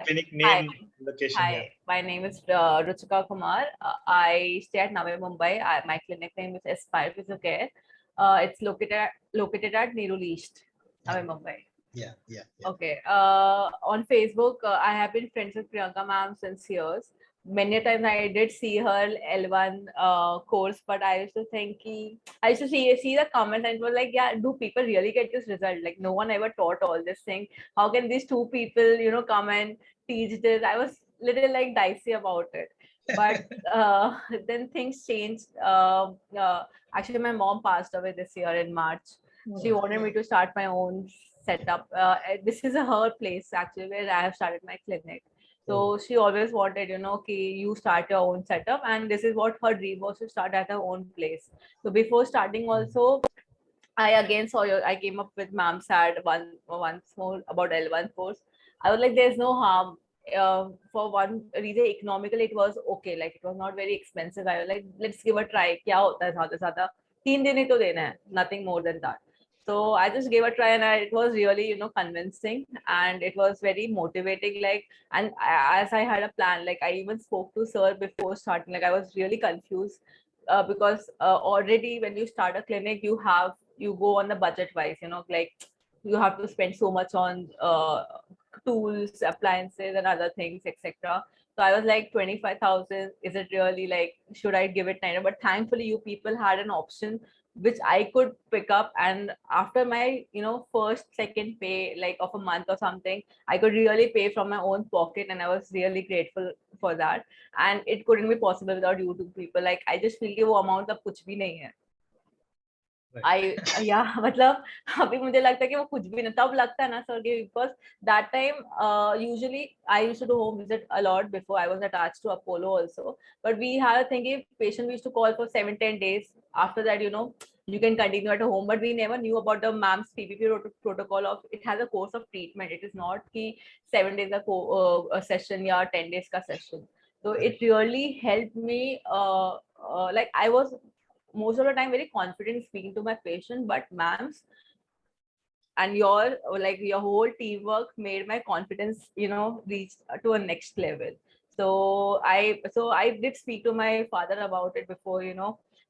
clinic Hi. name, location. Yeah. Hi, my name is Ruchika Kumar. I stay at Navi Mumbai. My clinic name is Aspire Physiocare. It's located at Nerul East, Navi Mumbai. Yeah. Okay. On Facebook, I have been friends with Priyanka ma'am since years. Many a times I did see her L1 course, but I used to think I used to see the comments and it was like, yeah, do people really get this result? Like no one ever taught all this thing. How can these two people, come and teach this? I was little like dicey about it. But then things changed. Actually, my mom passed away this year in March. She wanted me to start my own setup. This is her place actually where I have started my clinic. So she always wanted, okay, you start your own setup, and this is what her dream was, to start at her own place. So before starting, also, I again saw I came up with ma'am's ad once more about L1 course. I was like, there's no harm. For one reason, economically it was okay. Like it was not very expensive. I was like, let's give a try. क्या होता है ज़्यादा से ज़्यादा 3 दिन ही तो देना है. Nothing more than that. So I just gave a try, and it was really, convincing, and it was very motivating. Like, and as I had a plan, like I even spoke to sir before starting. Like I was really confused because already when you start a clinic, you go on the budget wise, like you have to spend so much on tools, appliances, and other things, etc. So I was like, 25,000, is it really, like, should I give it 9? But thankfully, you people had an option which I could pick up. And after my, first, second pay, like of a month or something, I could really pay from my own pocket. And I was really grateful for that. And it couldn't be possible without you two people. Like, I just feel कि वो amount अब कुछ भी नहीं है. मतलब अभी मुझे लगता है कि वो कुछ भी नहीं, तब लगता है ना सर कि because that time usually I used to do home visit a lot before I was attached to Apollo also, but we had a thing if patient we used to call for 7-10 days. After that, you can continue at home, but we never knew about the MAM's PPP protocol of it has a course of treatment. It is not ki 7 days a session or 10 days ka session. So it really helped me. Like I was most of the time very confident speaking to my patient, but ma'ams and your whole teamwork made my confidence reach to a next level. So I did speak to my father about it before,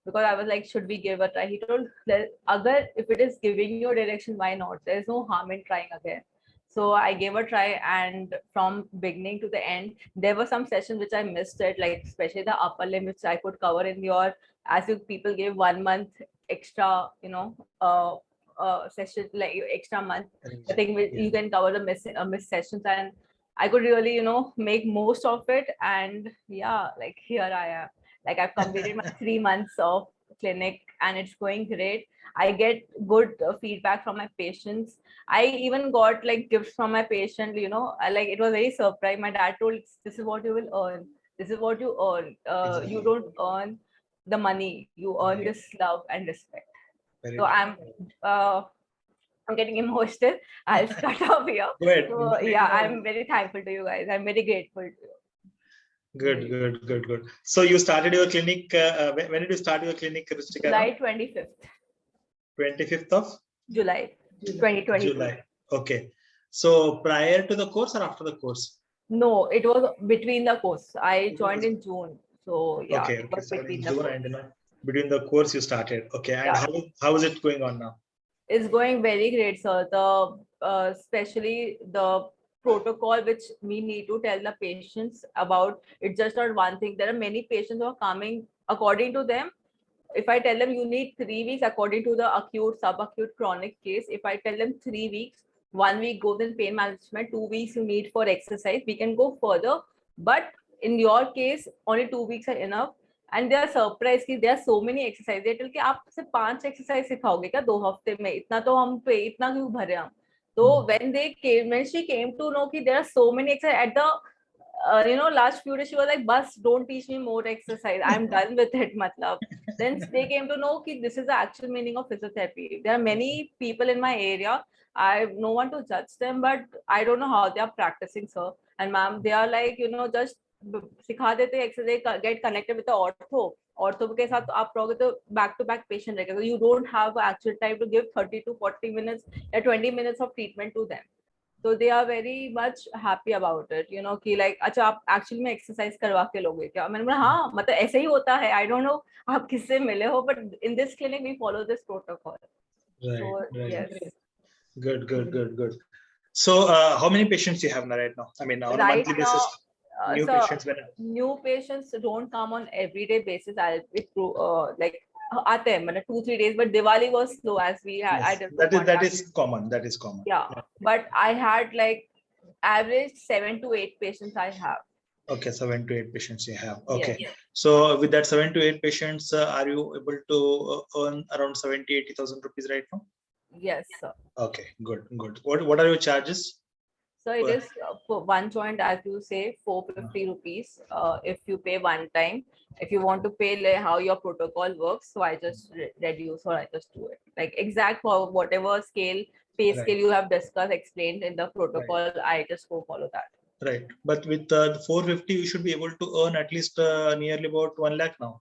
because I was like, should we give a try? He told agar if it is giving you a direction, why not? There's no harm in trying again. So I gave a try, and from beginning to the end, there were some sessions which I missed it, like especially the upper limb, which I could cover in your, as you people gave 1 month extra, session, like extra month. I think you can cover the missed sessions, and I could really, make most of it. And yeah, like here I am. Like I've completed my 3 months of clinic, and it's going great. I get good feedback from my patients. I even got like gifts from my patient, like it was very surprised. My dad told, this is what you will earn. This is what you earn. You don't earn the money. You earn this love and respect. So I'm getting emotional. I'll start off here. So yeah, I'm very thankful to you guys. I'm very grateful to you. Good. So you started your clinic. When did you start your clinic, Ruchika? July 25th. 25th of July 2022. July. Okay. So prior to the course or after the course? No, it was between the course. I joined in June. So yeah, okay. It was between June and between the course you started. Okay. And how is it going on now? It's going very great, sir. Especially the protocol which we need to tell the patients about, it's just not one thing. There are many patients who are coming according to them. If I tell them you need 3 weeks according to the acute, subacute, chronic case, if I tell them 3 weeks, 1 week goes in pain management, 2 weeks you need for exercise, we can go further. But in your case, only 2 weeks are enough. And they are surprised कि there are so many exercises. They tell कि आप सिर्फ 5 exercise सिखाओगे क्या 2 हफ्ते में? इतना तो हम पे इतना क्यों भरे हम? So when she came to know कि there are so many exercises at the last few days she was like, "Bus, don't teach me more exercise. I'm done with it." Matlab. Then they came to know that this is the actual meaning of physiotherapy. There are many people in my area. I have no one to judge them, but I don't know how they are practicing, sir. And ma'am, they are like, just सिखा देते exercise, get connected with the ortho के साथ आप रहोगे तो back to back patient रहेगा. So you don't have actual time to give 30 to 40 minutes or 20 minutes of treatment to them. So they are very much happy about it, you know, कि like अच्छा आप actually में exercise करवा के लोगे क्या? मैंने बोला हाँ मतलब ऐसे ही होता है. I don't know आप किससे मिले हो, but in this clinic we follow this protocol. Right, So right. yes. Good. So how many patients you have now right now? I mean, on a Right monthly now, basis, new so patients. new patients don't come on everyday basis. I'll be like आते हैं मतलब 2-3 days, but Diwali was slow as we had. I Yes, did that is common. That is common. Yeah, but I had like average 7 to 8 patients I have. Okay, 7 to 8 patients you have. Okay, Yes. so with that 7 to 8 patients, are you able to earn around 70,000-80,000 rupees right now? Yes, sir. Okay, good. What are your charges? So it is for one joint, as you say, 450 rupees. If you pay one time, if you want to pay like how your protocol works, so I just reduce or I just do it like exact for whatever scale, pay scale you have discussed, explained in the protocol. I just go follow that. Right, but with the 450, you should be able to earn at least nearly about 1 lakh now.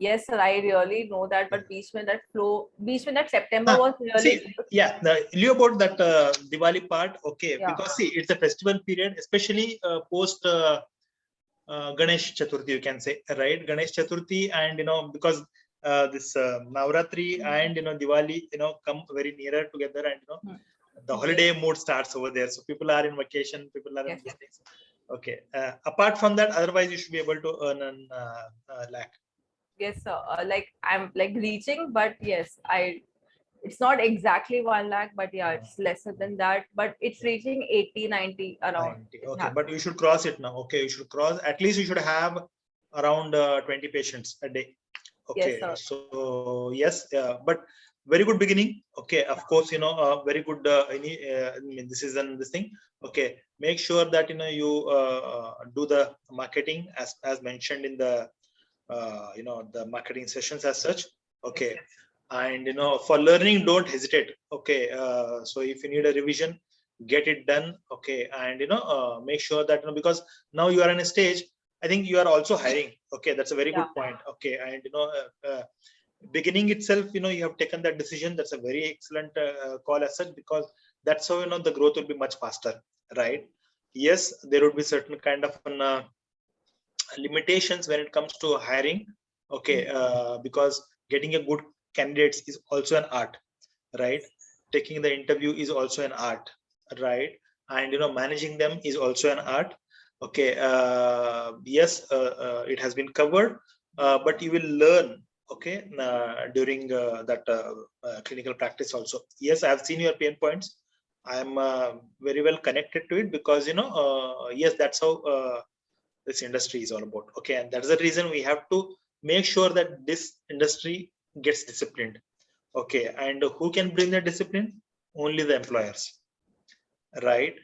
Yes, sir, I really know that, but beach mein that September was really Leave about that Diwali part. Okay, because see, it's a festival period, especially post Ganesh Chaturthi, you can say, right? Ganesh Chaturthi, and because this Navratri and Diwali, come very nearer together, and the holiday mood starts over there. So people are in vacation, people are in business. Okay. Apart from that, otherwise you should be able to earn a lakh. Yes, sir. Like I'm like reaching, but yes, it's not exactly 1 lakh, but yeah, it's lesser than that, but it's reaching 80, 90 around. 90. Okay, but you should cross it now. Okay, you should cross, at least you should have around 20 patients a day. Okay, yes, so yes, but very good beginning. Okay, of course, very good. This is this thing. Okay, make sure that you do the marketing as mentioned in the the marketing sessions as such. Okay, and for learning, don't hesitate. Okay, so if you need a revision, get it done. Okay, and make sure that because now you are in a stage. I think you are also hiring. Okay, that's a very good point. Okay, and beginning itself, you have taken that decision. That's a very excellent call as such, because that's how the growth will be much faster, right? Yes, there would be certain kind of limitations when it comes to hiring. Okay, because getting a good candidates is also an art, right? Taking the interview is also an art, right? And managing them is also an art. Okay, yes, it has been covered, but you will learn, okay, during that clinical practice also. Yes, I have seen your pain points. I am very well connected to it, because yes, that's how this industry is all about. Okay, and that's the reason we have to make sure that this industry gets disciplined. Okay, and who can bring the discipline? Only the employers, right?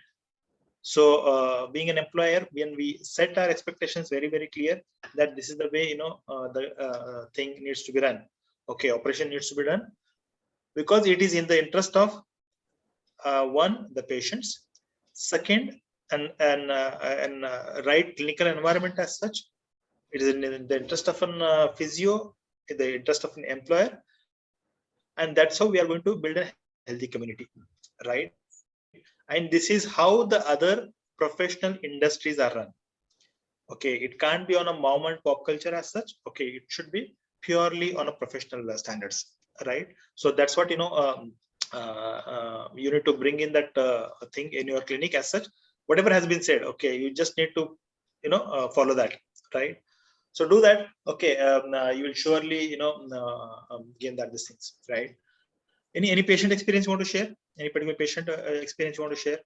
So being an employer, when we set our expectations very clear that this is the way the thing needs to be run. Okay, operation needs to be done, because it is in the interest of one, the patients, second, and right clinical environment as such. It is in the interest of an physio, in the interest of an employer, and that's how we are going to build a healthy community, right? And this is how the other professional industries are run. Okay, it can't be on a mom and pop culture as such. Okay, it should be purely on a professional standards, right? So that's what you need to bring in that thing in your clinic as such. Whatever has been said, okay, you just need to follow that, right? So do that. Okay, you will surely gain that these things, right? Any patient experience you want to share? Any particular patient experience you want to share?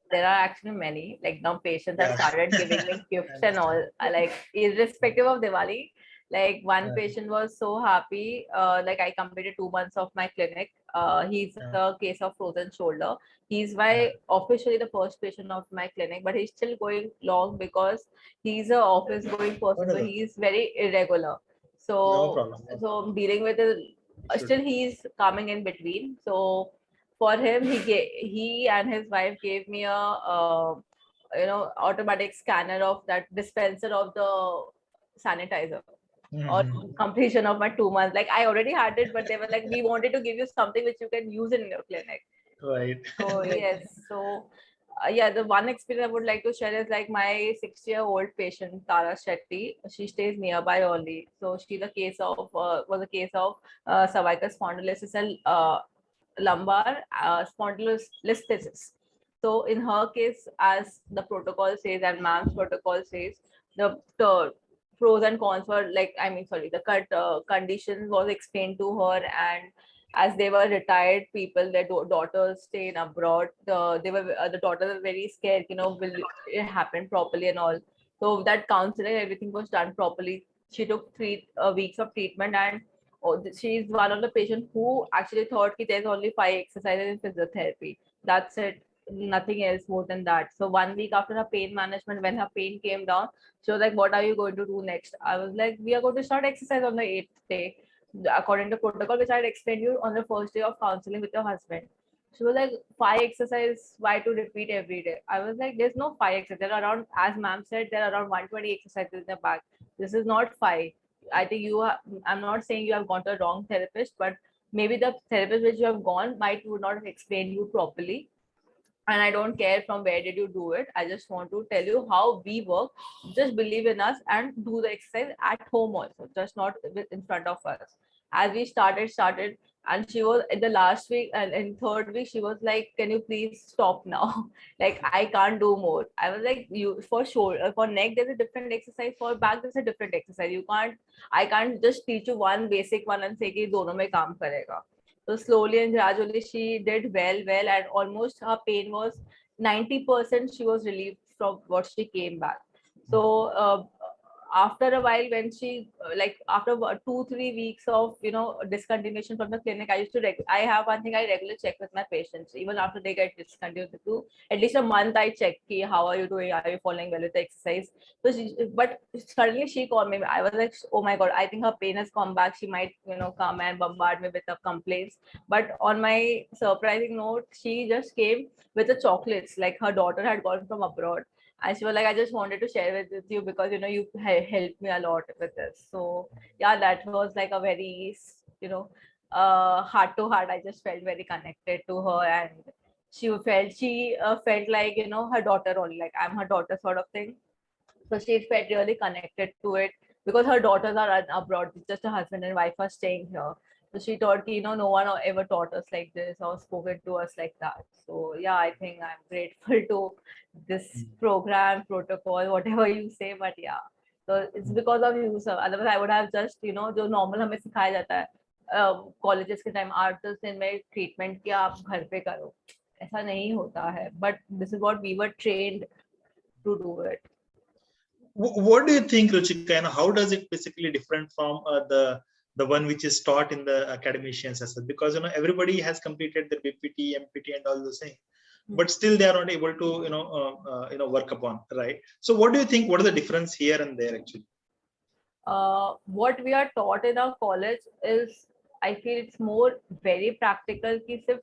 There are actually many. Like now patients have started giving me gifts and all. Like irrespective of Diwali, like one patient was so happy. Like I completed 2 months of my clinic. He's a case of frozen shoulder. He's officially the first patient of my clinic, but he's still going long because he's a office going person. So he's very irregular. So no problem. So I'm dealing with it. Still he's coming in between. So for him, he and his wife gave me a automatic scanner of that dispenser of the sanitizer. or Mhm. completion of my 2 months. Like I already had it, but they were like, we wanted to give you something which you can use in your clinic. Right. So yes, so yeah, the one experience I would like to share is like my 6-year-old patient Tara Shetty. She stays nearby only. So she's a case of was a case of cervical spondylosis and lumbar spondylolisthesis. So in her case, as the protocol says and ma'am's protocol says, the pros and cons were like, I mean, sorry, the condition was explained to her, and as they were retired people, their daughters stay in abroad. The daughters were very scared, will it happen properly and all. So that counseling, everything was done properly. She took 3 weeks of treatment, and she is one of the patients who actually thought that there's only 5 exercises in physiotherapy. That's it, nothing else more than that. So 1 week after her pain management, when her pain came down, she was like, "What are you going to do next?" I was like, "We are going to start exercise on the 8th day, according to protocol, which I had explained you on the first day of counseling with your husband." She was like, "5 exercise, why to repeat every day?" I was like, "There's no 5 exercises. There are around, as ma'am said, there are around 120 exercises in the back. This is not 5. I think I'm not saying you have gone to a wrong therapist, but maybe the therapist which you have gone would not have explained you properly. And I don't care from where did you do it. I just want to tell you how we work. Just believe in us and do the exercise at home also, just not in front of us." As we started, and she was in the last week, and in third week she was like, "Can you please stop now?" Like, I can't do more. I was like, "You, for shoulder, for neck there's a different exercise, for back there's a different exercise. I can't just teach you one basic one and say कि दोनों में काम करेगा." So slowly and gradually she did well, and almost her pain was 90%. She was relieved from what she came back. So after a while, when she like after 2-3 weeks of discontinuation from the clinic, I used to I have one thing, I regularly check with my patients even after they get discontinued. To at least a month I check ki, how are you doing, are you following well with the exercise. So but suddenly she called me. I was like, "Oh my god, I think her pain has come back. She might come and bombard me with the complaints." But on my surprising note, she just came with the chocolates, like her daughter had gone from abroad, and she was like, "I just wanted to share with you because you helped me a lot with this." So yeah, that was like a very heart to heart. I just felt very connected to her, and she felt like her daughter only, like I'm her daughter sort of thing. So she felt really connected to it because her daughters are abroad. Just a husband and wife are staying here. So she thought, no one ever taught us like this or spoken to us like that. So yeah, I think I'm grateful to this program, protocol, whatever you say. But yeah, so it's because of you, sir. Otherwise, I would have just, जो normal हमें सिखाया जाता है colleges के time 8-10 दिन में treatment किया आप घर पे करो, ऐसा नहीं होता है. But this is what we were trained to do it. What do you think, Ruchika? And how does it basically different from the one which is taught in the academicians as well? Because everybody has completed the BPT, MPT, and all those things, but still they are not able to work upon, right? So what do you think? What is the difference here and there actually? What we are taught in our college is, I feel it's more very practical कि सिर्फ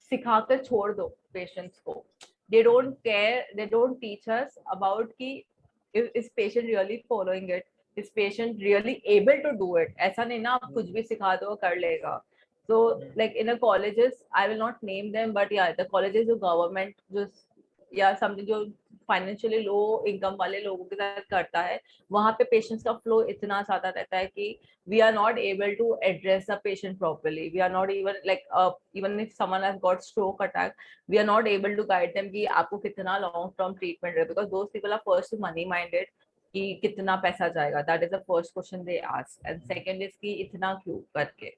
सिखा कर छोड़ दो patients को. They don't care. They don't teach us about कि is patient really following it? Is patient really able to do it? ऐसा नहीं ना आप कुछ भी सिखा दो कर लेगा. So like in a colleges, I will not name them, but yeah, the colleges जो government या something जो फाइनेंशियली लो इनकम वाले लोगों के साथ करता है, वहां पे पेशेंट्स का फ्लो इतना ज्यादा रहता है कि we are not able to address the patient properly. We are not even like even if someone has got stroke attack, we are not able to guide them कि आपको कितना long term treatment है, because those people are first money minded कि कितना पैसा जाएगा. That is the first question they ask, and second is कि इतना क्यों करके.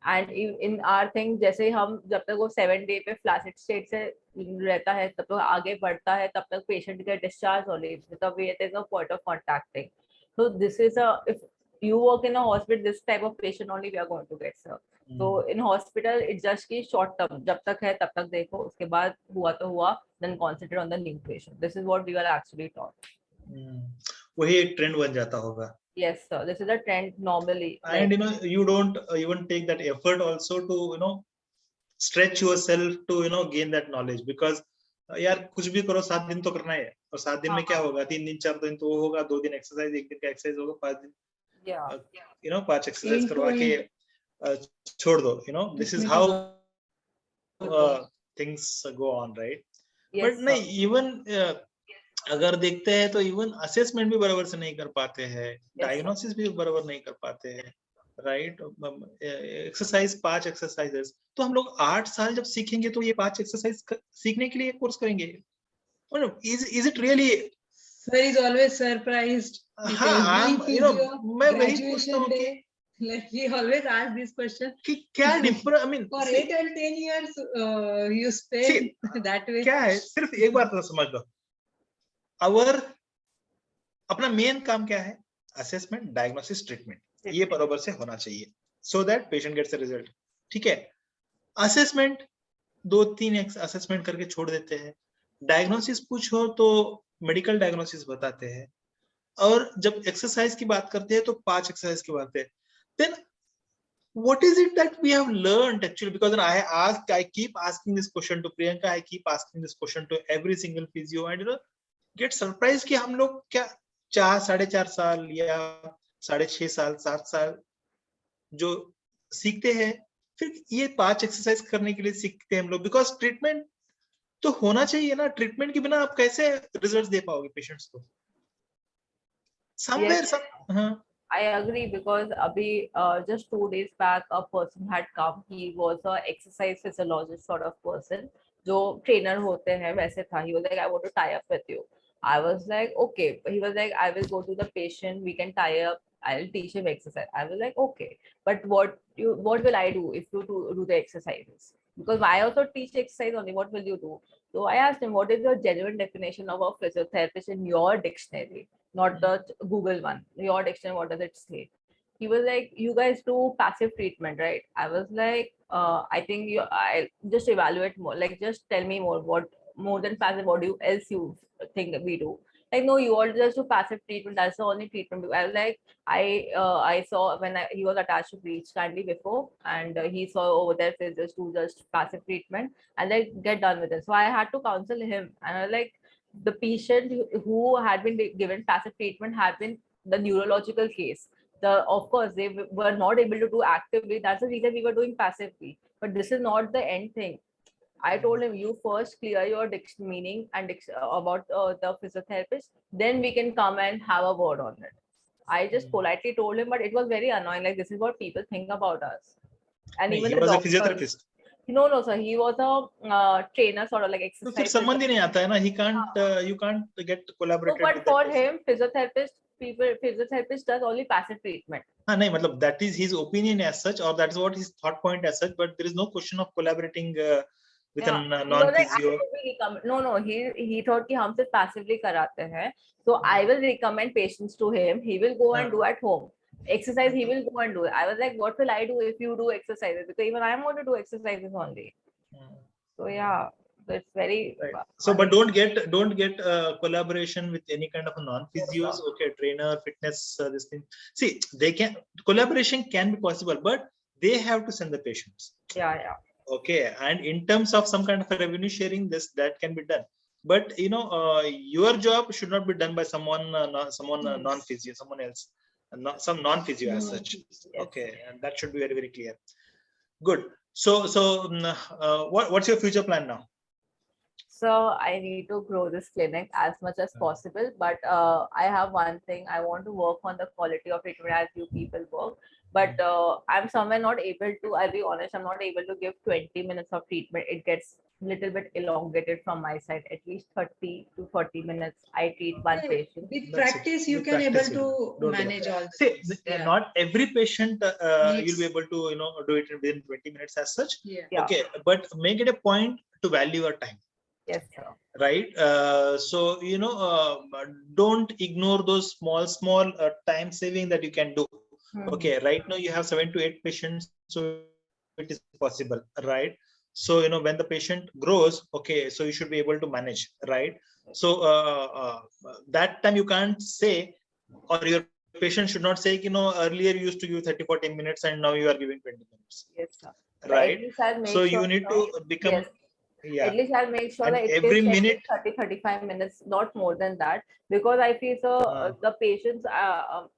एंड इन आर थिंग, जैसे हम जब तक वो 7 डे पे फ्लैसिड स्टेट से रहता है तब तक आगे बढ़ता है, तब तक पेशेंट के डिस्चार्ज होने तब is a point of contacting. So this is a if you work in a hospital, this type of patient only we are going to get, sir. So in hospital it's just ki short term, जब तक है तब तक देखो, उसके बाद हुआ तो हुआ, then concentrate on the new patient. This is what we were actually taught. वही एक ट्रेंड बन जाता होगा. Yes sir, this is a trend normally. And Like, you don't even take that effort also to stretch yourself to gain that knowledge, because यार कुछ भी करो 7 दिन तो करना है, और 7 दिन में क्या होगा, 3 दिन 4 दिन तो होगा, 2 दिन एक्सरसाइज, 1 दिन का एक्सरसाइज होगा, 5 दिन Yeah. 5 exercise End to करवा के छोड़ दो, this is treatment how is things go on, right? Yes, But sir. नहीं, even अगर देखते हैं तो इवन असेसमेंट भी बराबर से नहीं कर पाते हैं, Yes, sir. डायग्नोसिस भी बराबर नहीं कर पाते हैं, राइट? एक्सरसाइज 5 एक्सरसाइजेस, तो हम लोग 8 साल जब सीखेंगे तो ये 5 एक्सरसाइज सीखने के लिए कोर्स करेंगे? Is it really? Sir is always surprised with हाँ, every physio मैं वही पूछता graduation हूँ कि day. Like he always asks this question. कि क्या difference, I mean For 8 and 10 years, you spent that way. क्या है, सिर्फ एक बार तो समझ लो, अवर अपना मेन काम क्या है? असेसमेंट, डायग्नोसिस, ट्रीटमेंट, ये बराबर से होना चाहिए, so that patient gets a result. ठीक है, असेसमेंट 2-3 असेसमेंट करके छोड़ देते हैं, डायग्नोसिस पूछो तो मेडिकल डायग्नोसिस बताते हैं, और जब एक्सरसाइज की बात करते हैं तो 5 एक्सरसाइज की बात है। Then what is it that we have learned actually? Because I keep asking this question to Priyanka, I keep asking this question to every single physio, and get surprised कि हम लोग क्या 4-4.5 साल या 6.5 साल 7 साल जो सीखते हैं, फिर ये 5 एक्सरसाइज करने के लिए सीखते हैं हम लोग, बिकॉज ट्रीटमेंट तो होना चाहिए ना, ट्रीटमेंट के बिना आप कैसे रिजल्ट्स दे पाओगे पेशेंट्स को? Yes, हाँ, I agree, because abhi just 2 days back a person had come. He was a exercise physiologist sort of person. जो trainer होते हैं वैसे था. He was like, I want to tie up with you. I was like, okay. He was like, I will go to the patient. We can tie up. I'll teach him exercise. I was like, okay. But what will I do if you do the exercises? Because I also teach exercise only. What will you do? So I asked him, what is your genuine definition of a physiotherapist in your dictionary? Not the Google one. Your dictionary, what does it say? He was like, you guys do passive treatment, right? I was like, I think I just evaluate more. Like, just tell me more. What more than passive? What do you else you think that we do? Like, no, you all just do passive treatment. That's the only treatment. I was like, I saw when he was attached to Breach kindly before, and he saw over there physios do just passive treatment and then get done with it. So I had to counsel him, and I was like, the patient who had been given passive treatment had been the neurological case. Of course they were not able to do actively. That's the reason we were doing passively. But this is not the end thing. I told him, you first clear your meaning and about the physiotherapist, then we can come and have a word on it. I just politely told him, but it was very annoying. Like, this is what people think about us. And even he the was a doctors. physiotherapist. No, sir. He was a trainer, sort of like तो फिर exercise. संबंध ही नहीं आता है ना, he can't you can't get No, collaborated but with for that person. him, physiotherapist does only passive treatment. हाँ नहीं, मतलब that is his opinion as such, or that is what his thought point as such, but there is no question of collaborating with a He was like, non-physio. no. He thought कि हम सिर्फ passively कराते हैं. So I will recommend patients to him. He will go and do at home. Exercise he will go and do. I was like, what will I do if you do exercises? Because even I am going to do exercises only. So yeah, it's very. Right. So, but don't get collaboration with any kind of a non-physios. Okay, trainer, fitness, this thing. See, collaboration can be possible, but they have to send the patients. Yeah. Okay, and in terms of some kind of a revenue sharing, that can be done. But your job should not be done by someone non-physio, someone else, some non-physio as such. Okay, and that should be very, very clear. Good. So what's your future plan now? So I need to grow this clinic as much as possible, but I have one thing. I want to work on the quality of treatment as you people work. But I'm somewhere not able to. I'll be honest. I'm not able to give 20 minutes of treatment. It gets a little bit elongated from my side. At least 30 to 40 minutes. I treat one patient. With practice, you can able to manage all. See, not every patient you'll be able to do it within 20 minutes as such. Yeah. Okay, but make it a point to value your time. Yes, sir. Right. So don't ignore those small time saving that you can do. Okay, right now you have 7 to 8 patients, so it is possible, right? So when the patient grows, okay, so you should be able to manage, right? So that time you can't say, or your patient should not say, earlier you used to give 30-40 minutes and now you are giving 20 minutes. Yes, sir. Right. So you need to become. Yes. Yeah. At least I'll make sure And that it every takes at minute, least 30-35 minutes, not more than that, because I feel so the patients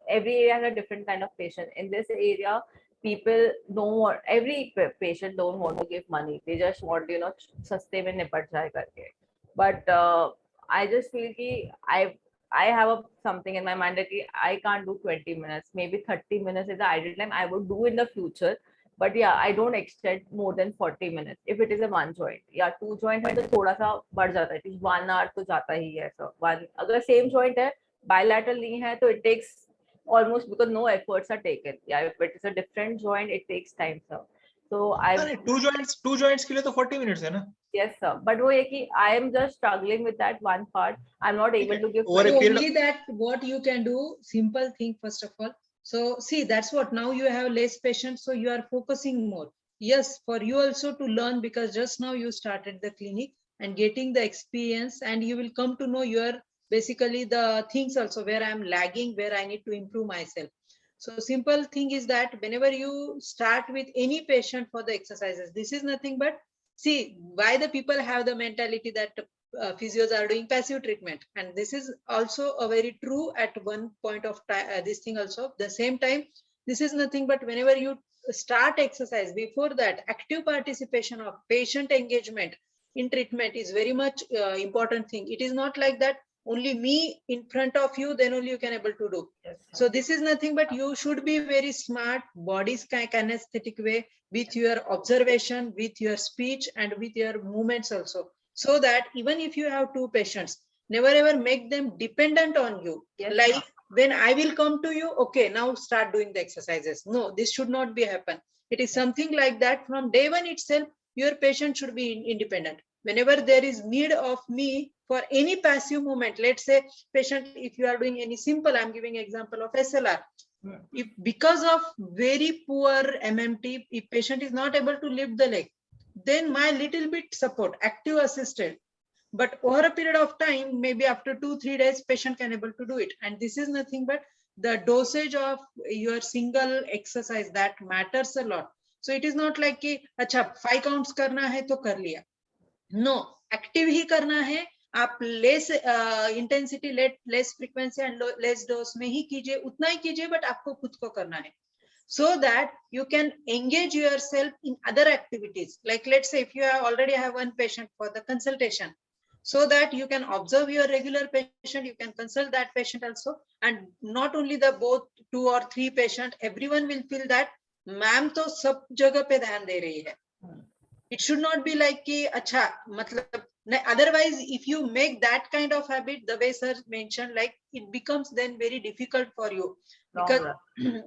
every area has a different kind of patient. In this area, people don't want, every patient don't want to give money. They just want, saste mein nipat jaye karke. But I just feel ki I have something in my mind that I can't do 20 minutes. Maybe 30 minutes is the ideal time I would do in the future. But yeah, I don't extend more than 40 minutes if it is a one joint. या two joint है तो थोड़ा सा बढ़ जाता है. At least 1 hour तो जाता ही है. So one, अगर same joint है, bilateral नहीं है तो it takes almost, because no efforts are taken. Yeah, if it is a different joint, it takes time, sir. So I two joints के लिए तो 40 minutes है ना? Yes, sir. But वो है कि I am just struggling with that one part. I'm not able to give. Over a period only that what you can do, simple thing first of all. So see, that's what, now you have less patients, so you are focusing more. Yes, for you also to learn, because just now you started the clinic and getting the experience, and you will come to know your basically the things also where I'm lagging, where I need to improve myself. So simple thing is that whenever you start with any patient for the exercises, this is nothing but, see, why the people have the mentality that physios are doing passive treatment, and this is also a very true at one point of time. This thing also, the same time, this is nothing but whenever you start exercise, before that active participation of patient engagement in treatment is very much important thing. It is not like that only me in front of you, then only you can able to do. Yes, so this is nothing but you should be very smart, body's kinesthetic way, with your observation, with your speech, and with your movements also, so that even if you have two patients, never ever make them dependent on you. Yes, like ma'am. when I will come to you, okay, now start doing the exercises. No, this should not be happen. It is something like that from day one itself, your patient should be independent. Whenever there is need of me for any passive movement, let's say patient, if you are doing any simple, I'm giving example of SLR. If because of very poor MMT, if patient is not able to lift the leg, then my little bit support, active assisted. But over a period of time, maybe after 2-3 days, patient can able to do it. And this is nothing but the dosage of your single exercise that matters a lot. So it is not like कि अच्छा 5 counts करना है तो कर लिया. No, active ही करना है. आप less intensity, less frequency and less dose में ही कीजिए, उतना ही कीजिए, बट आपको खुद को करना है, so that you can engage yourself in other activities. Like let's say if you already have one patient for the consultation, so that you can observe your regular patient, you can consult that patient also, and not only the both 2 or 3 patient, everyone will feel that ma'am to sab jagah pe dhyan de rahi hai. It should not be like ki acha matlab, otherwise if you make that kind of habit, the way sir mentioned, like it becomes then very difficult for you, because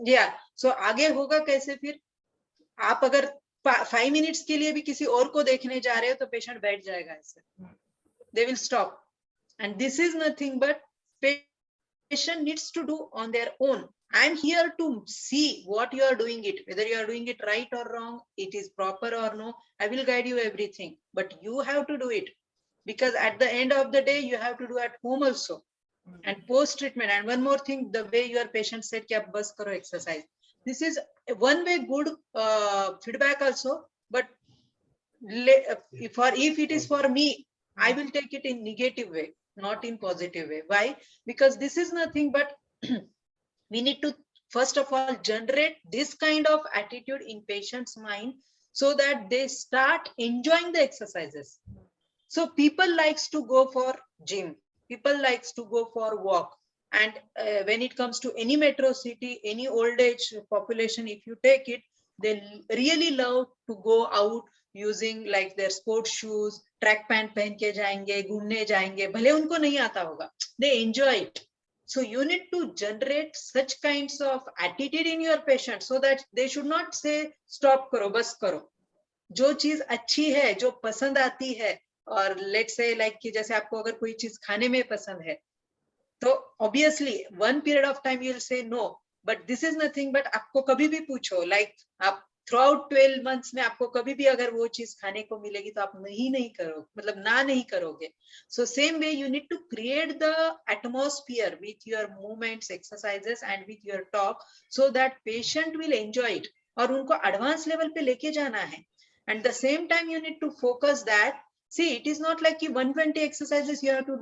yeah, so आगे होगा कैसे फिर, आप अगर 5 minutes के लिए भी किसी और को देखने जा रहे हो तो पेशेंट बैठ जाएगा ऐसे, they will stop. And this is nothing but patient needs to do on their own. I'm here to see what you are doing it, whether you are doing it right or wrong, it is proper or no, I will guide you everything, but you have to do it, because at the end of the day you have to do at home also. And post treatment, and one more thing, the way your patient said कि आप बस करो exercise, this is one way good feedback also, but if it is for me, I will take it in negative way, not in positive way. Why? Because this is nothing but we need to first of all generate this kind of attitude in patient's mind, so that they start enjoying the exercises. So people likes to go for gym, people likes to go for walk, and when it comes to any metro city, any old age population, if you take it, they really love to go out using like their sports shoes, track pant पहन के जाएंगे, घूमने जाएंगे, भले उनको नहीं आता होगा, they enjoy it. So you need to generate such kinds of attitude in your patient, so that they should not say stop करो, बस करो. जो चीज अच्छी है, जो पसंद आती है, और let's say like कि जैसे आपको अगर कोई चीज खाने में पसंद है, तो obviously one period of time you'll say no, but this is nothing but आपको कभी भी पूछो, like आप throughout 12 months में आपको कभी भी अगर वो चीज खाने को मिलेगी तो आप नहीं करो, मतलब ना नहीं करोगे. So same way you need to create the atmosphere with your movements, exercises, and with your talk, so that patient will enjoy it, और उनको advanced level पे लेके जाना है. And the same time you need to focus that, See, it is not like 120 exercises you have to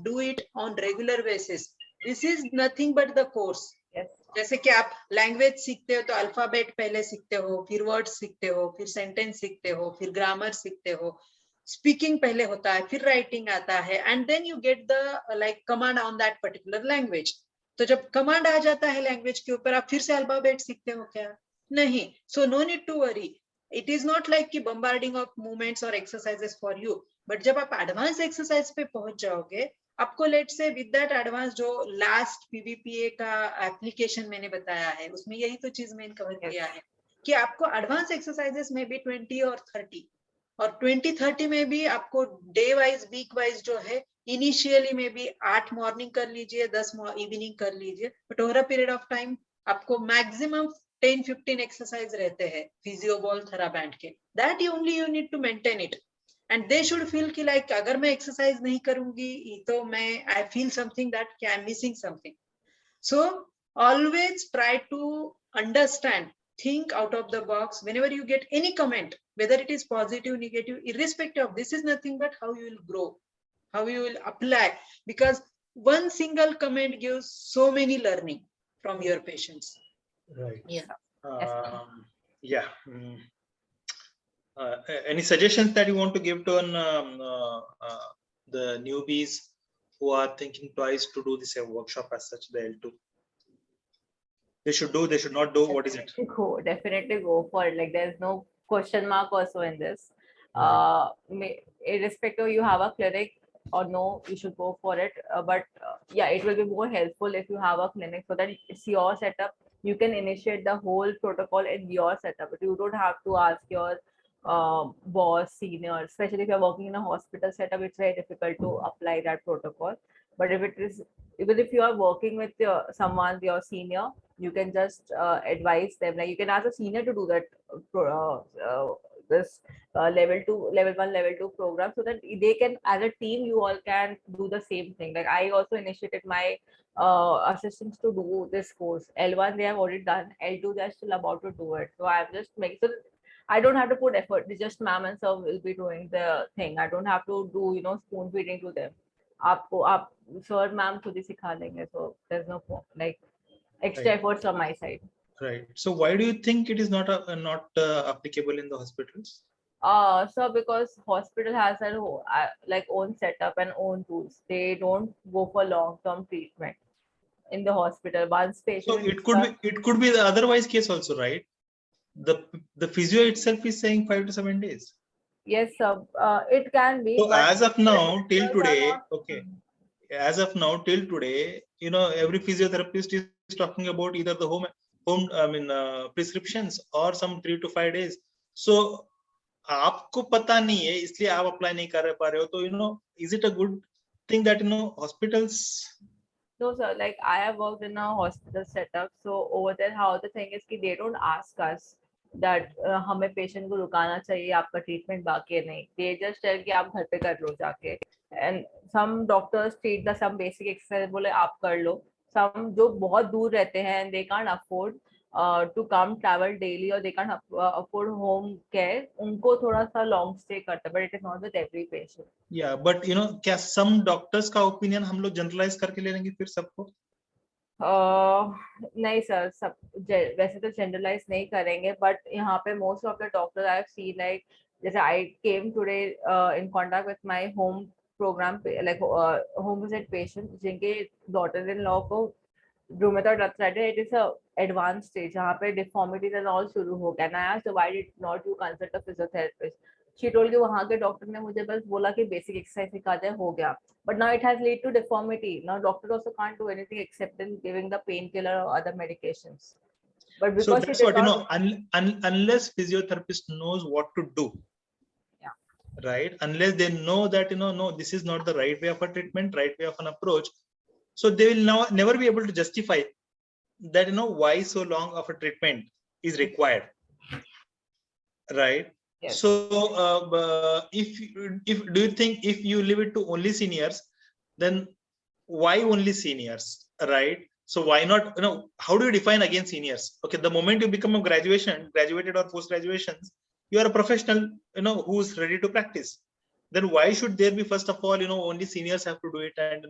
do it on regular basis. This is nothing but the course. Yes. जैसे कि आप language सीखते हो तो alphabet पहले सीखते हो, फिर वर्ड सीखते हो, फिर सेंटेंस सीखते हो, फिर ग्रामर सीखते हो, स्पीकिंग पहले होता है, फिर राइटिंग आता है, and then you get the like command on that particular language. तो जब कमांड आ जाता है लैंग्वेज के ऊपर, आप फिर से अल्फाबेट सीखते हो क्या? नहीं. So no need to worry. It is not like कि बम्बार्डिंग ऑफ मूवमेंट्स और एक्सरसाइजेस फॉर यू. बट जब आप एडवांस एक्सरसाइज पे पहुंच जाओगे, आपको लेट से विद दैट एडवांस जो लास्ट पीवीपीए का एप्लीकेशन मैंने बताया है, उसमें यही तो चीज मैंने कवर किया है कि आपको एडवांस एक्सरसाइजेस में भी 20 और 30, और 20-30 में भी आपको डे वाइज वीक वाइज जो है, इनिशियली में भी 8 मॉर्निंग कर लीजिए, 10 इवनिंग कर लीजिए, but over a period of time आपको मैक्सिमम 10-15 एक्सरसाइज रहते हैं फिजियो बॉल थेराबैंड के. That only you need to maintain it. And they should feel कि लाइक अगर मैं एक्सरसाइज नहीं करूंगी तो मैं I feel something that I am missing something. So always try to understand, think out of the box whenever you get any comment, whether it is positive, negative, irrespective of, this is nothing but how you will grow, how you will apply, because one single comment gives so many learning from your patients. Right. Yeah. Yeah. Any suggestions that you want to give to the newbies who are thinking twice to do this workshop as such, the L2? They should do, they should not do. What is it? Definitely go for it. Like there's no question mark also in this. Irrespective you have a clinic or no, you should go for it. But yeah, it will be more helpful if you have a clinic, so that it's your setup. You can initiate the whole protocol in your setup, but you don't have to ask your boss, senior, especially if you're working in a hospital setup. It's very difficult to apply that protocol. But if it is, even if you are working with your senior, you can just advise them. Like you can ask a senior to do that this level 1, level 2 program, so that they can, as a team, you all can do the same thing. Like I also initiated my assistants to do this course. L1 they have already done, L2 they're still about to do it. So I'm just making so I don't have to put effort. It's just ma'am and sir will be doing the thing. I don't have to do spoon feeding to them. आपको आप sir ma'am खुद ही सिखा देंगे. So there's no like extra efforts from my side. Right. So why do you think it is not applicable in the hospitals? So because hospital has their like own setup and own tools. They don't go for long-term treatment in the hospital. Once patient. So it could be the otherwise case also, right? The physio itself is saying 5 to 7 days. Yes, sir. It can be. So but as of now, till today, not, okay. As of now, till today, every physiotherapist is talking about either the home prescriptions or some 3 to 5 days. So आपको पता नहीं है, इसलिए आप apply नहीं कर पा रहे हो. तो is it a good thing that hospitals? No, sir. Like I have worked in a hospital setup, so over there, how the thing is कि they don't ask us that हमें patient को रुकाना चाहिए, आपका treatment बाकी है नहीं. They just tell कि आप घर पे कर लो जाके. And some doctors treat the some basic exercise बोले आप कर लो. Some जो बहुत दूर रहते हैं and they can't afford to come travel daily, or they can't afford home care, उनको थोड़ा सा long stay करता है, but it is not with every patient. Yeah, but क्या some doctors का opinion हम लोग generalize करके ले लेंगे फिर सबको? नहीं सर, सब वैसे तो जनरलाइज नहीं करेंगे, बट यहाँ पे most of the doctors I have seen like जैसे I came today in contact with my home programme like home visit patient जिनके डॉटर इन लॉ को rheumatoid arthritis, it is a advance stage जहाँ पे deformities and all शुरू हो गया. ना so why did not you consult a physiotherapist? She told कि वहाँ के डॉक्टर ने मुझे बस बोला कि बेसिक एक्सरसाइज सिखा दे, हो गया. But now it has led to deformity. Now doctors also can't do anything except in giving the painkiller or other medications. But because so that's what unless physiotherapist knows what to do. Yeah. Right. Unless they know that no, this is not the right way of a treatment, right way of an approach. So they will now never be able to justify that why so long of a treatment is required. Right. Yes. So if do you think if you leave it to only seniors, then why only seniors, right? So why not, how do you define again seniors? Okay, the moment you become a graduated or post graduations, you are a professional, who's ready to practice. then why should there be, first of all, only seniors have to do it and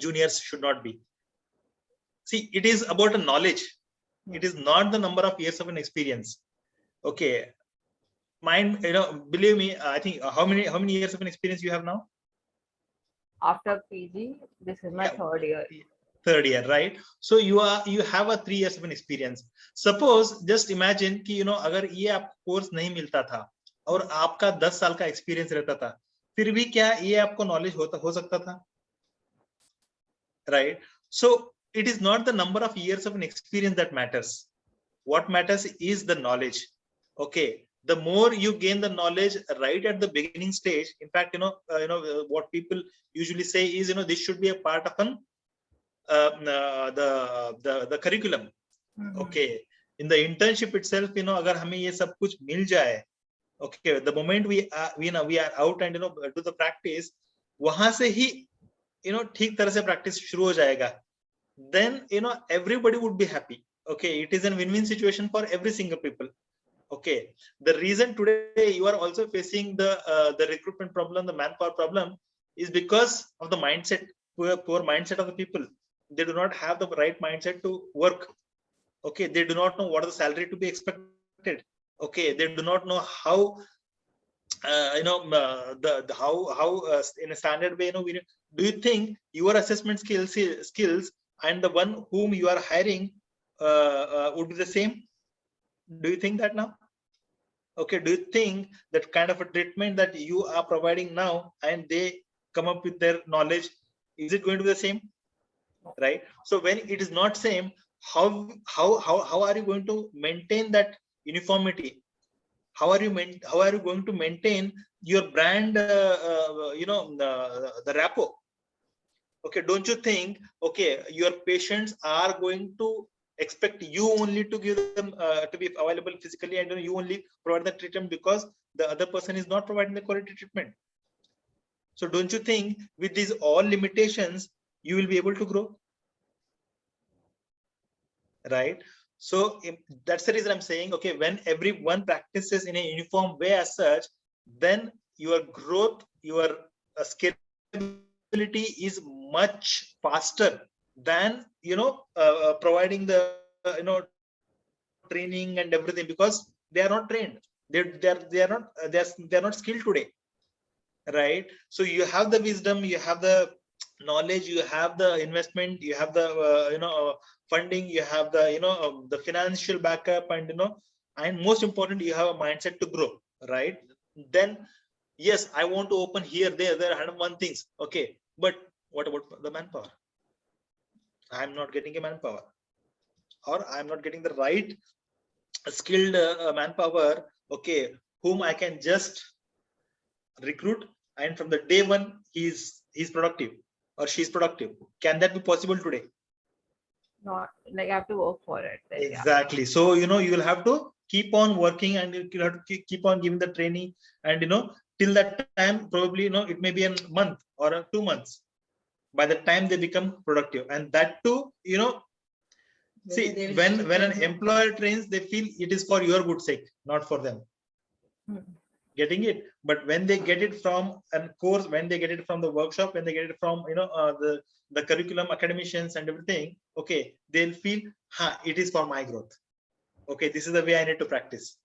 juniors should not be? See, it is about a knowledge. It is not the number of years of an experience. Okay, mine, believe me, I think how many years of an experience you have now? After PG, this is my third year. Third year, right? So you have a 3 years of an experience. Suppose just imagine कि अगर ये आपको course नहीं मिलता था और आपका 10 साल का एक्सपीरियंस रहता था, फिर भी क्या ये आपको नॉलेज हो सकता था? Right? So it is not the number of years of an experience that matters. What matters is the knowledge. Okay, the more you gain the knowledge right at the beginning stage, in fact, what people usually say is, this should be a part of an the curriculum. Okay, in the internship itself, अगर हमें ये सब कुछ मिल जाए, okay, the moment we are out and do the practice, वहां से ही ठीक तरह से practice शुरू हो जाएगा, then everybody would be happy. Okay, it is a win-win situation for every single people. Okay, the reason today you are also facing the recruitment problem, the manpower problem, is because of the mindset, poor mindset of the people. They do not have the right mindset to work. Okay, they do not know what is the salary to be expected. Okay, they do not know how how in a standard way, do you think your assessment skills and the one whom you are hiring would be the same? Do you think that now? Okay, do you think that kind of a treatment that you are providing now and they come up with their knowledge, is it going to be the same? Right? So when it is not same, how are you going to maintain that uniformity? How are you going to maintain your brand, the rapport? Okay, don't you think, okay, your patients are going to expect you only to give them to be available physically, and you only provide the treatment because the other person is not providing the quality treatment? So don't you think with these all limitations you will be able to grow? Right? So that's the reason I'm saying, okay, when everyone practices in a uniform way as such, then your growth, your scalability is much faster than providing the training and everything, because they are not trained. They're not skilled today. Right? So you have the wisdom, you have the knowledge, you have the investment, you have the funding, you have the the financial backup, and most important, you have a mindset to grow. Right? Then yes, I want to open here, there 101 things. Okay, but what about the manpower? I'm not getting a manpower, or I'm not getting the right skilled manpower, okay, whom I can just recruit, and from the day one he's productive or she's productive. Can that be possible today? Not like I have to work for it. Then, exactly. So you will have to keep on working, and you have to keep on giving the training, and till that time, probably it may be a month or 2 months by the time they become productive. And that too, see, when an employer trains, they feel it is for your good sake, not for them. Getting it? But when they get it from a course, when they get it from the workshop, when they get it from the curriculum, academicians and everything, okay, they'll feel it is for my growth. Okay, this is the way I need to practice.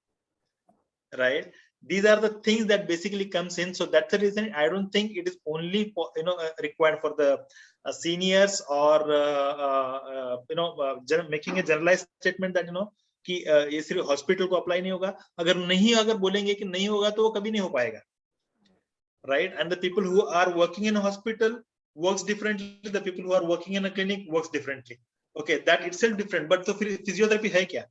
Right? These are the things that basically comes in. So that's the reason I don't think it is only for, required for the seniors, or making a generalized statement that कि ये सिर्फ hospital को apply नहीं होगा. अगर बोलेंगे कि नहीं होगा तो वो कभी नहीं हो पाएगा. Right? And the people who are working in a hospital works differently. The people who are working in a clinic works differently. Okay, that itself different. But तो फिर फिजियोथेरेपी है क्या?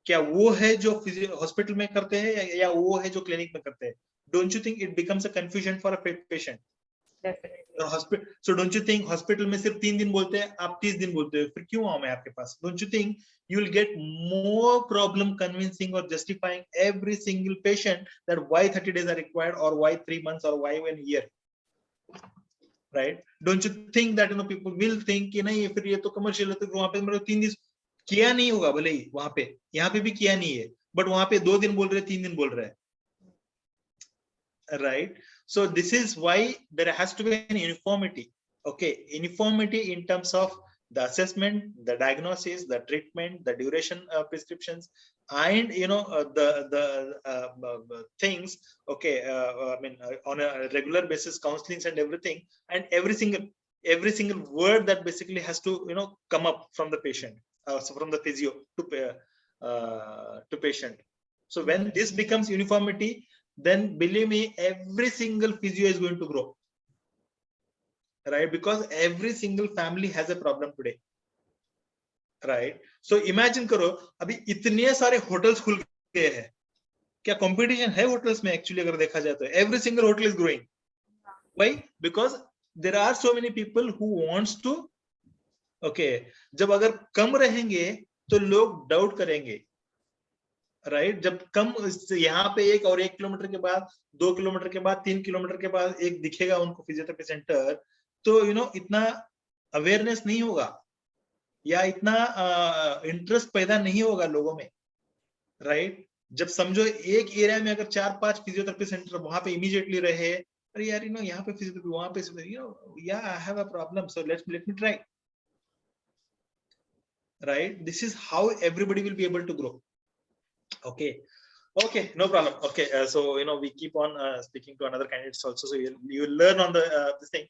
क्या वो है जो हॉस्पिटल में करते हैं, या वो है जो क्लिनिक में करते हैं? Don't you think it becomes a confusion for a patient? Definitely. So don't you think hospital में सिर्फ 3 दिन बोलते हैं, आप 30 दिन बोलते हो, फिर क्यों आऊं मैं आपके पास? Don't you think you will get more problem convincing or justifying every single patient that why 30 days are required, or why 3 months, or why 1 year? Right? Don't you think that people will think कि नहीं फिर ये तो commercial है, तो वहां पे मेरे 3 दिन किया नहीं होगा, भले ही वहां पे, यहाँ पे भी किया नहीं है, बट वहां पे 2 दिन बोल रहे, 3 दिन बोल रहे हैं. right? So this is why there has to be an uniformity. Okay, uniformity in terms of the assessment, the diagnosis, the treatment, the duration prescriptions, and the things. Okay, I mean on a regular basis, counselings and everything, and every single word that basically has to come up from the patient, so from the physio to patient. So when this becomes uniformity, then believe me, every single physio is going to grow, right? Because every single family has a problem today, right? So imagine करो अभी इतने सारे hotels खुल गए हैं, क्या competition है hotels में? Actually अगर देखा जाए तो every single hotel is growing. Why? Because there are so many people who wants to. Okay, जब अगर कम रहेंगे तो लोग डाउट करेंगे, राइट? जब कम, यहाँ पे 1 किलोमीटर के बाद, 2 किलोमीटर के बाद, 3 किलोमीटर के बाद एक दिखेगा उनको फिजियोथेरेपी सेंटर, तो इतना अवेयरनेस नहीं होगा या इतना इंटरेस्ट पैदा नहीं होगा लोगों में, राइट? जब समझो एक एरिया में अगर 4-5 फिजियोथेरेपी सेंटर वहां पे इमीडिएटली रहे, अरे यार यहाँ पे फिजियोथेरेपी, वहां पे या I have a problem, so let me try, right? This is how everybody will be able to grow. Okay, no problem. Okay, so we keep on speaking to another candidates also, so you'll learn on the this thing,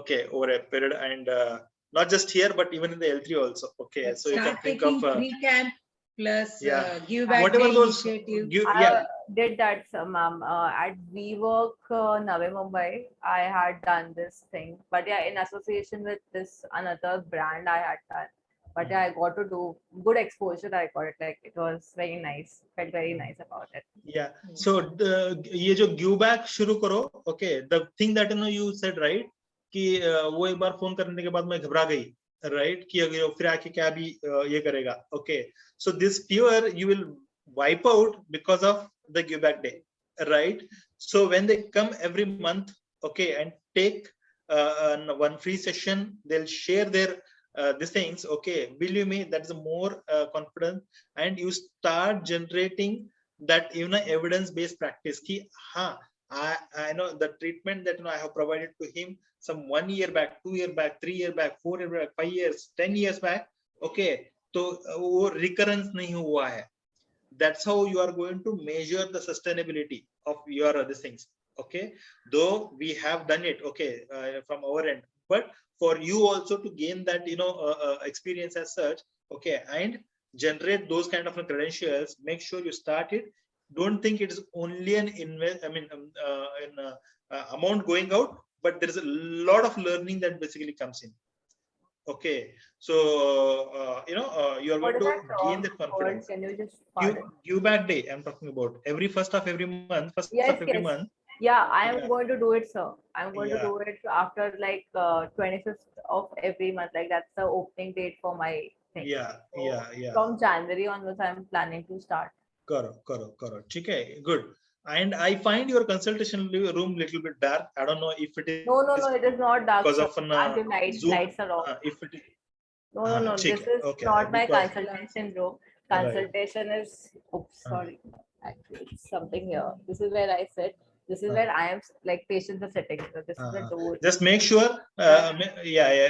okay, over a period, and not just here but even in the L3 also. Okay, so you can think of free camp plus give back whatever those initiative. I did that, ma'am. At WeWork, Navi Mumbai, I had done this thing, but yeah, in association with this another brand, I had done. But yeah, I got to do good exposure. I got it. Like, it was very nice. Felt very nice about it. Yeah. So ये जो give back शुरू करो. Okay, the thing that you said, right, कि वो एक बार phone करने के बाद मैं घबरा गई, right, कि अगर फिर आके क्या भी ये करेगा. Okay, so this fear you will wipe out because of the give back day, right? So when they come every month, okay, and take one free session, they'll share their these things. Okay, believe me, that's more confidence, and you start generating that evidence based practice ki I know the treatment that I have provided to him some 1 year back, 2 year back, 3 year back, 4 year back, 5 years, 10 years back. Okay, तो वो recurrence नहीं हुआ है. That's how you are going to measure the sustainability of your these things. Okay, though we have done it, okay, from our end, but for you also to gain that experience as such, okay, and generate those kind of credentials, make sure you start it. Don't think it is only an amount going out, but there is a lot of learning that basically comes in. Okay, so you are going to gain that confidence. Can you just give back day I'm talking about, every first of every month, month. Yeah, I am going to do it, sir. I'm going to do it after like 25th of every month. Like, that's the opening date for my thing. Yeah. From January onwards, I'm planning to start. Karo. Okay, good. And I find your consultation room little bit dark. I don't know if it is. No, it is not dark. Because of lights are off. If it is. No. This is not my consultation room. Consultation is. Oops, sorry. Actually, it's something here. This is where I sit. This is where I am, like, patients are sitting. So this is the door. Just make sure,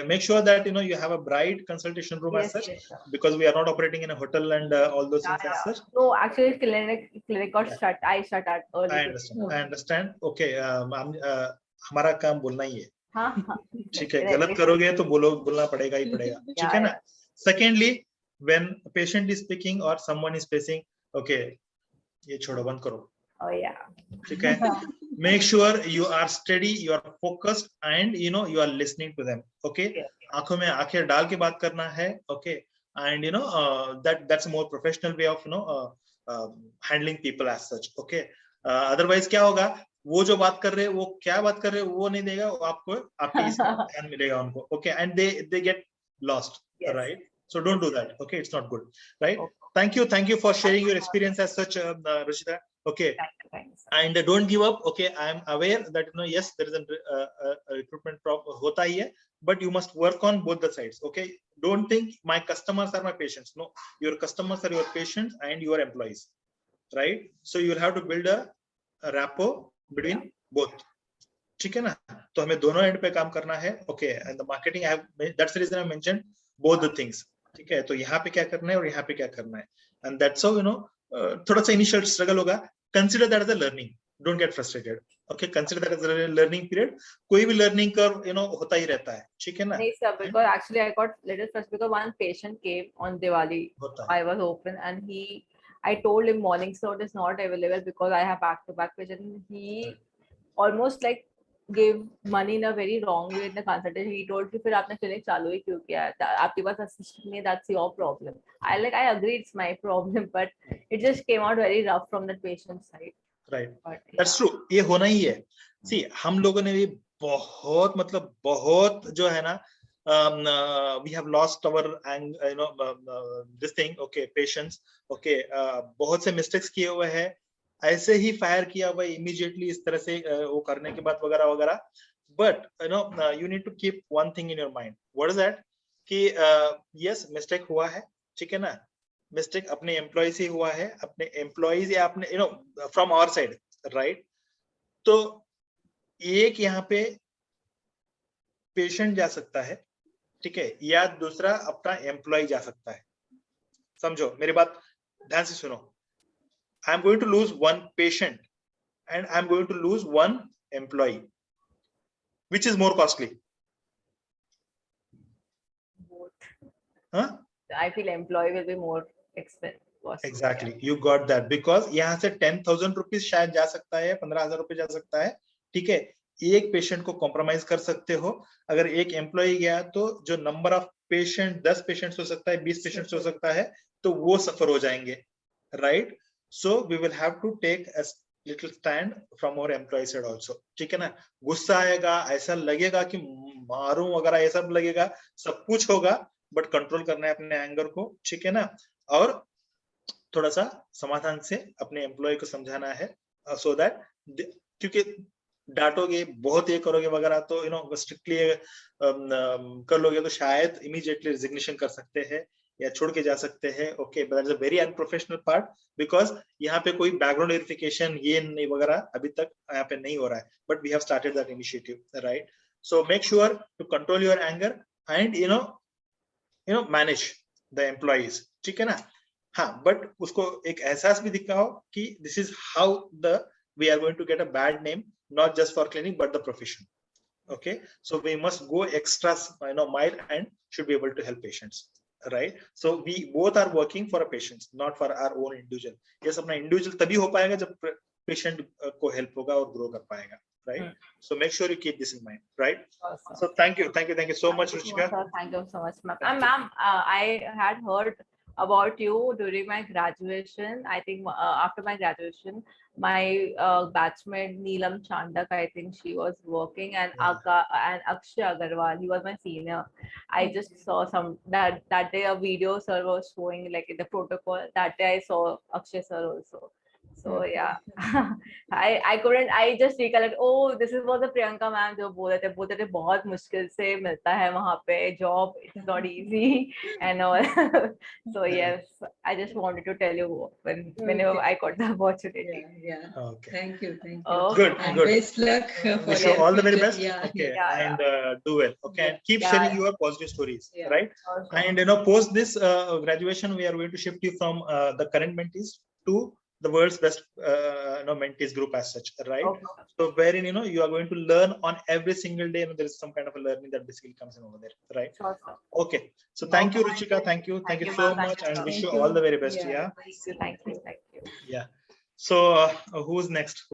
make sure that you have a bright consultation room as such, because we are not operating in a hotel and all those things as such. No, actually, clinic got shut. I shut at early. I understand. Okay, हमारा काम बोलना ही है. हाँ. ठीक है, गलत करोगे तो बोलना पड़ेगा ही पड़ेगा. ठीक है ना? Secondly, when a patient is speaking or someone is facing, okay, ये छोड़ो, बंद करो. Oh yeah. Okay. Make sure you are steady, you are focused, and you are listening to them. Okay. आंखों में आंखें डाल के बात करना है. Okay. And that's a more professional way of handling people as such. Okay. Otherwise क्या होगा, वो जो बात कर रहे हैं वो क्या बात कर रहे हैं वो नहीं देगा, आपको आपके ध्यान मिलेगा उनको. Okay. And they get lost. Yes. Right. So don't do that. Okay. It's not good. Right. Okay. Thank you for sharing your experience as such, Rishita. Okay. Thanks. And don't give up. Okay, I am aware that yes, there is a recruitment problem hota hi hai, but you must work on both the sides. Okay, don't think my customers are my patients. No, your customers are your patients and your employees, right? So you will have to build a rapport between both. ठीक है ना, तो हमें दोनों and पे काम करना है. Okay, and the marketing I have, that's the reason I mentioned both the things. ठीक है, तो यहाँ पे क्या करना है और यहाँ पे क्या करना है, एंड दैट्स हाउ थोड़ा सा इनिशियल स्ट्रगल होगा. Consider that as a learning, don't get frustrated. Okay, consider that as a learning period. कोई भी लर्निंग कर्व होता ही रहता है. ठीक है ना. नहीं sir, because actually I got little frustrated because one patient came on Diwali. I was open and I told him morning slot is not available because I have back-to-back patient. He almost like gave money in a very wrong way in the consultation. He told me, फिर आपने clinic चालू ही क्यों किया? आपके पास assistant नहीं, that's your problem. I agree it's my problem, but it just came out very rough from the patient's side. Right. That's true. ये होना ही है. See, हम लोगों ने भी बहुत बहुत जो है ना, we have lost our this thing. Okay, patience. Okay, बहुत से mistakes किए हुए हैं. ऐसे ही फायर किया हुआ इमीडिएटली इस तरह से वो करने के बाद वगैरह वगैरह. But you need to keep one thing in your mind. What is that? कि yes, mistake हुआ है. ठीक है ना. मिस्टेक अपने एम्प्लॉय से हुआ है, अपने एम्प्लॉयज या अपने फ्रॉम आवर साइड, राइट. तो एक यहाँ पे पेशेंट जा सकता है, ठीक है, या दूसरा अपना एम्प्लॉय जा सकता है. समझो मेरी बात, ध्यान से सुनो. I am going to lose one patient and I am going to lose one employee. Which is more costly? I feel employee will be more expensive. Exactly, you got that. Because यहाँ से 10,000 rupees शायद जा सकता है, 15,000 रुपए जा सकता है. ठीक है, एक पेशेंट को कॉम्प्रोमाइज कर सकते हो. अगर एक एम्प्लॉय गया तो जो नंबर ऑफ पेशेंट 10 पेशेंट्स हो सकता है, 20 पेशेंट्स हो सकता है, तो वो सफर हो जाएंगे, right. So we will have to take a little stand from our employee side also. ठीक है ना. गुस्सा आएगा, ऐसा लगेगा कि मारूं वगैरह, ये सब लगेगा, सब कुछ होगा, बट कंट्रोल करना है अपने एंगर को. ठीक है ना. और थोड़ा सा समाधान से अपने एम्प्लॉय को समझाना है, सो दैट, क्योंकि डांटोगे, बहुत ये करोगे वगैरह तो स्ट्रिक्टली कर लोगे तो शायद इमीडिएटली रिजिग्नेशन कर सकते हैं या छोड़ के जा सकते हैं. Okay, but that's a very unprofessional part, because यहाँ पे कोई बैकग्राउंड वेरिफिकेशन ये नहीं वगैरह अभी तक यहाँ पे नहीं हो रहा है. But we have started that initiative, right. So make sure to control your anger and manage the employees. ठीक है ना. हाँ, बट उसको एक एहसास भी दिखाओ कि this is how we are going to get a bad name, not just for clinic but the profession. Okay, so we must go extra mile and should be able to help patients, right. So we both are working for a patients, not for our own individual. Yes, अपना individual तभी हो पाएगा जब patient को help होगा और grow कर पाएगा, right. So make sure you keep this in mind, right. Awesome. So thank you so much, Ruchika. Thank you so much, ma'am. Ma'am, I had heard about you during my graduation. I think after my graduation, my batchmate Neelam Chandak, I think she was working, and and Akshay Agarwal, he was my senior. I just saw that day a video sir was showing like in the protocol. That day I saw Akshay sir also. So yeah, I just recollect, oh, this is what the Priyanka ma'am जो बोल रहे थे बहुत मुश्किल से मिलता है वहाँ पे job, it's not easy and all. So yes, I just wanted to tell you whenever I got the opportunity. Yeah. Okay. Thank you. Good. Best luck. Wish you all the very best. Yeah. Okay, Yeah, and do well. Okay, and keep Yeah. sharing your positive stories, Yeah. right? Awesome. And post this graduation, we are going to shift you from the current mentees to the world's best mentees group as such, right. Okay. So wherein you are going to learn on every single day, there is some kind of a learning that basically comes in over there, right. Sure, sir. Okay, so thank you, Ruchika. Thank you Thank you, so ma'am. much, and wish Thank you you. all the very best. Yeah. Yeah. Thank you. Yeah. So who's next?